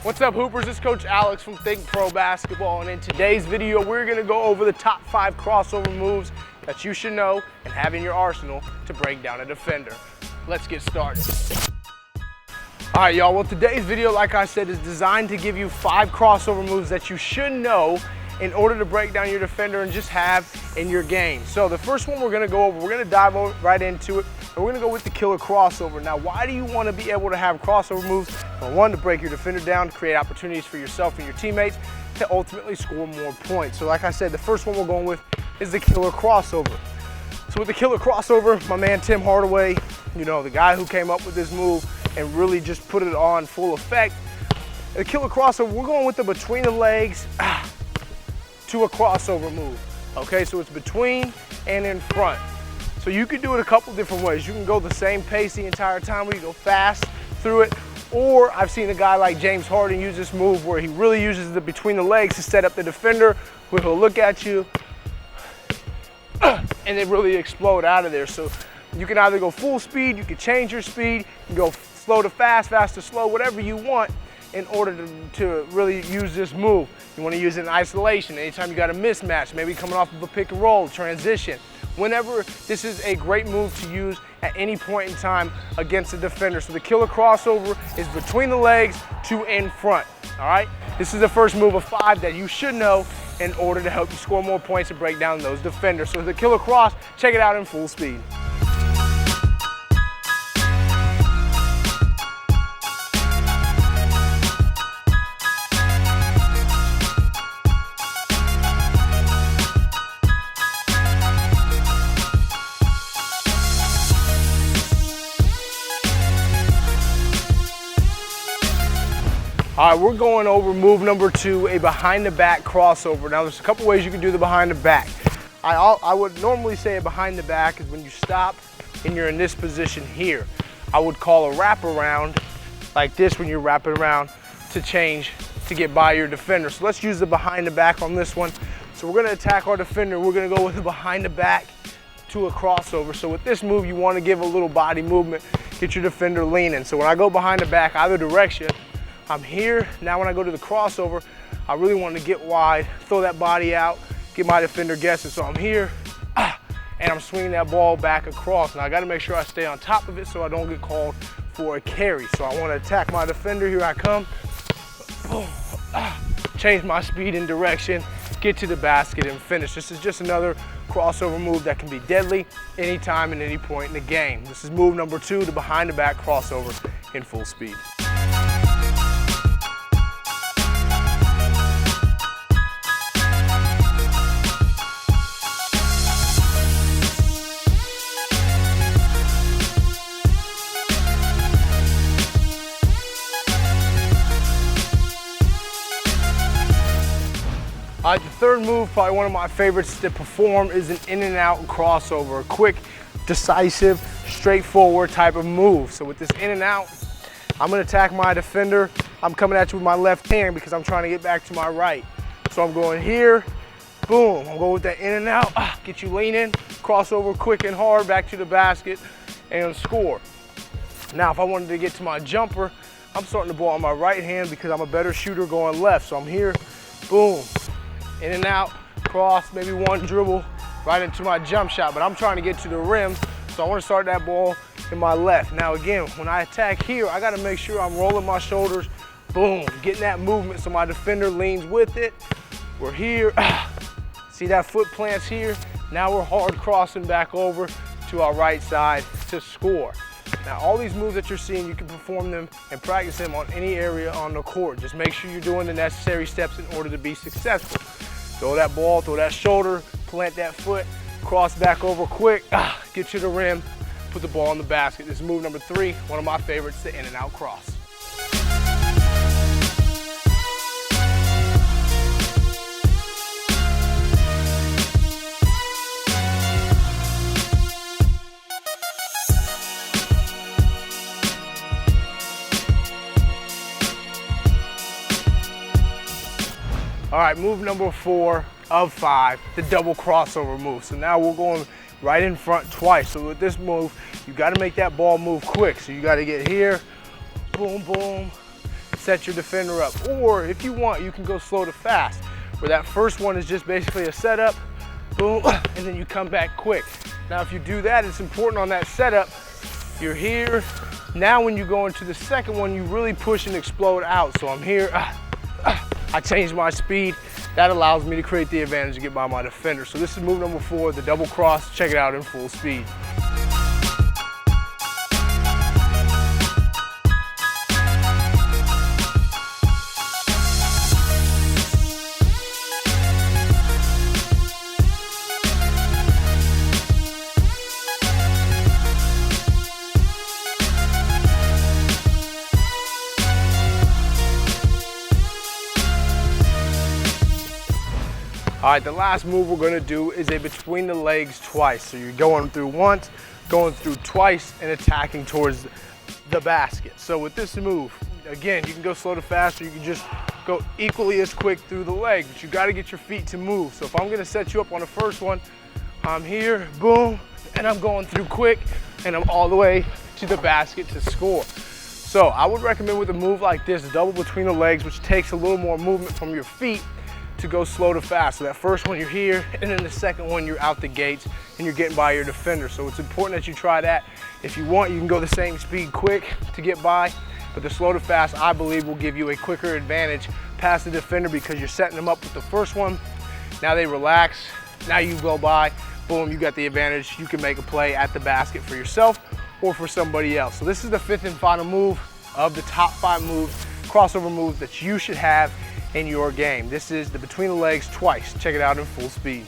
What's up, Hoopers? It's Coach Alex from THINCPRO Basketball, and in today's video, we're gonna go over the top 5 crossover moves that you should know and have in your arsenal to break down a defender. Let's get started. All right, y'all, well, today's video, like I said, is designed to give you 5 crossover moves that you should know in order to break down your defender and just have in your game. So the first one we're gonna go over, we're gonna dive right into it, and we're gonna go with the killer crossover. Now, why do you wanna be able to have crossover moves? Well, one, to break your defender down, to create opportunities for yourself and your teammates to ultimately score more points. So like I said, the first one we're going with is the killer crossover. So with the killer crossover, my man Tim Hardaway, you know, the guy who came up with this move and really just put it on full effect. The killer crossover, we're going with the between the legs, to a crossover move. Okay, so it's between and in front. So you can do it a couple different ways. You can go the same pace the entire time where you go fast through it, or I've seen a guy like James Harden use this move where he really uses the between the legs to set up the defender, where he'll look at you and they really explode out of there. So you can either go full speed, you can change your speed, you can go slow to fast, fast to slow, whatever you want in order to really use this move. You want to use it in isolation, anytime you got a mismatch, maybe coming off of a pick and roll, transition. Whenever, this is a great move to use at any point in time against a defender. So the killer crossover is between the legs to in front, all right? This is the first move of 5 that you should know in order to help you score more points and break down those defenders. So the killer cross, check it out in full speed. All right, we're going over move number 2, a behind the back crossover. Now there's a couple ways you can do the behind the back. I would normally say a behind the back is when you stop and you're in this position here. I would call a wraparound like this when you're wrapping around to change to get by your defender. So let's use the behind the back on this one. So we're gonna attack our defender. We're gonna go with the behind the back to a crossover. So with this move, you wanna give a little body movement, get your defender leaning. So when I go behind the back, either direction, I'm here. Now when I go to the crossover, I really want to get wide, throw that body out, get my defender guessing. So I'm here, and I'm swinging that ball back across. Now I got to make sure I stay on top of it so I don't get called for a carry. So I want to attack my defender. Here I come. Change my speed and direction, get to the basket and finish. This is just another crossover move that can be deadly anytime and any point in the game. This is move number 2, the behind the back crossover in full speed. All right, the third move, probably one of my favorites to perform, is an in and out crossover. A quick, decisive, straightforward type of move. So with this in and out, I'm gonna attack my defender. I'm coming at you with my left hand because I'm trying to get back to my right. So I'm going here, boom. I'm going with that in and out, get you leaning, crossover quick and hard, back to the basket, and score. Now, if I wanted to get to my jumper, I'm starting the ball on my right hand because I'm a better shooter going left. So I'm here, boom. In and out, cross, maybe one dribble right into my jump shot, but I'm trying to get to the rim, so I want to start that ball in my left. Now again, when I attack here, I got to make sure I'm rolling my shoulders, boom, getting that movement so my defender leans with it. We're here, see that foot plants here? Now we're hard crossing back over to our right side to score. Now all these moves that you're seeing, you can perform them and practice them on any area on the court. Just make sure you're doing the necessary steps in order to be successful. Throw that ball, throw that shoulder, plant that foot, cross back over quick, get to the rim, put the ball in the basket. This is move number 3, one of my favorites, the in and out cross. All right, move number 4 of 5, the double crossover move. So now we're going right in front twice. So with this move, you gotta make that ball move quick. So you gotta get here, boom, boom, set your defender up. Or if you want, you can go slow to fast, where that first one is just basically a setup, boom, and then you come back quick. Now, if you do that, it's important on that setup, you're here. Now when you go into the second one, you really push and explode out. So I'm here, I change my speed. That allows me to create the advantage to get by my defender. So this is move number 4, the double cross. Check it out in full speed. All right, the last move we're gonna do is a between the legs twice. So you're going through once, going through twice, and attacking towards the basket. So with this move, again, you can go slow to fast, or you can just go equally as quick through the leg, but you gotta get your feet to move. So if I'm gonna set you up on the first one, I'm here, boom, and I'm going through quick, and I'm all the way to the basket to score. So I would recommend with a move like this, double between the legs, which takes a little more movement from your feet, to go slow to fast. So that first one you're here, and then the second one you're out the gates and you're getting by your defender. So it's important that you try that. If you want, you can go the same speed quick to get by, but the slow to fast, I believe, will give you a quicker advantage past the defender because you're setting them up with the first one. Now they relax, now you go by, boom, you got the advantage. You can make a play at the basket for yourself or for somebody else. So this is the 5th and final move of the top 5 moves, crossover moves that you should have in your game. This is the between the legs twice. Check it out in full speed.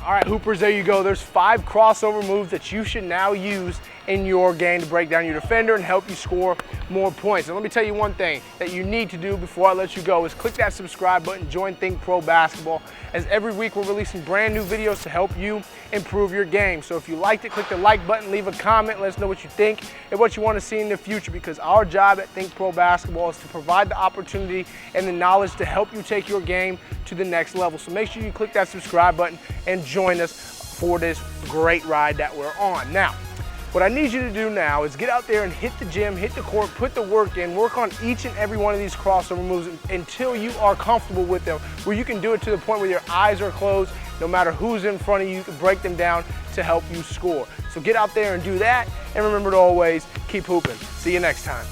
All right, Hoopers, there you go. There's 5 crossover moves that you should now use in your game to break down your defender and help you score more points. And let me tell you one thing that you need to do before I let you go is click that subscribe button, join ThincPro Basketball, as every week we're releasing brand new videos to help you improve your game. So if you liked it, click the like button, leave a comment, let us know what you think and what you want to see in the future, because our job at ThincPro Basketball is to provide the opportunity and the knowledge to help you take your game to the next level. So make sure you click that subscribe button and join us for this great ride that we're on. Now, what I need you to do now is get out there and hit the gym, hit the court, put the work in, work on each and every one of these crossover moves until you are comfortable with them, where you can do it to the point where your eyes are closed. No matter who's in front of you, you can break them down to help you score. So get out there and do that, and remember to always keep hooping. See you next time.